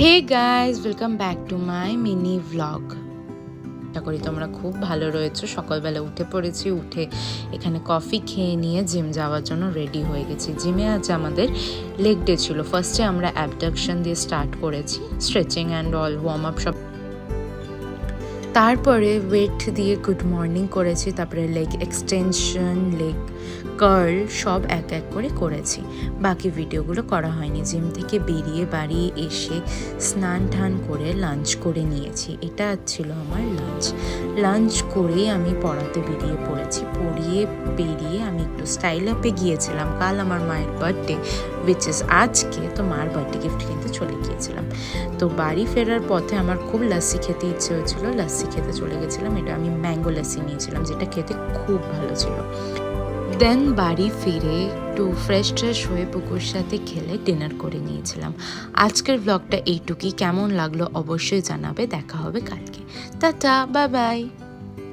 Hey guys, welcome back to my mini vlog. আশা করি তোমরা খুব ভালো রয়েছো। সকালবেলা উঠে পড়েছি, উঠে এখানে কফি খেয়ে নিয়ে জিম যাওয়ার জন্য রেডি হয়ে গেছি। জিমে আজ আমাদের লেগ ডে ছিল। ফার্স্টে আমরা অ্যাবডাকশন দিয়ে স্টার্ট করেছি, stretching and all warm up সব। তারপরে ওয়েট দিয়ে গুড মর্নিং করেছি, তারপরে লেগ এক্সটেনশন, লেগ কার্ল সব এক এক করে করেছি। বাকি ভিডিওগুলো করা হয়নি। জিম থেকে বেরিয়ে বাড়ি এসে স্নান টান করে লাঞ্চ করে নিয়েছি। এটা ছিল আমার লাঞ্চ করেই আমি পড়াতে বেরিয়ে পড়েছি। বেরিয়ে আমি একটু স্টাইল আপে গিয়েছিলাম। কাল আমার মায়ের বার্থডে, উইচ ইজ আজকে, তো মার বার্থডে গিফট কিনতে চলে গিয়েছিলাম। তো বাড়ি ফেরার পথে আমার খুব লাস্সি খেতে ইচ্ছে হয়েছিল, লাস্সি খেতে চলে গেছিলাম। এটা আমি ম্যাঙ্গো লাস্সি নিয়েছিলাম, যেটা খেতে খুব ভালো ছিল। দেন বাড়ি ফিরে একটু ফ্রেশ হয়ে পুকুর সাথে খেলে ডিনার করে নিয়েছিলাম। আজকের ব্লগটা এইটুকুই। কেমন লাগলো অবশ্যই জানাবে। দেখা হবে কালকে। Tata, bye bye.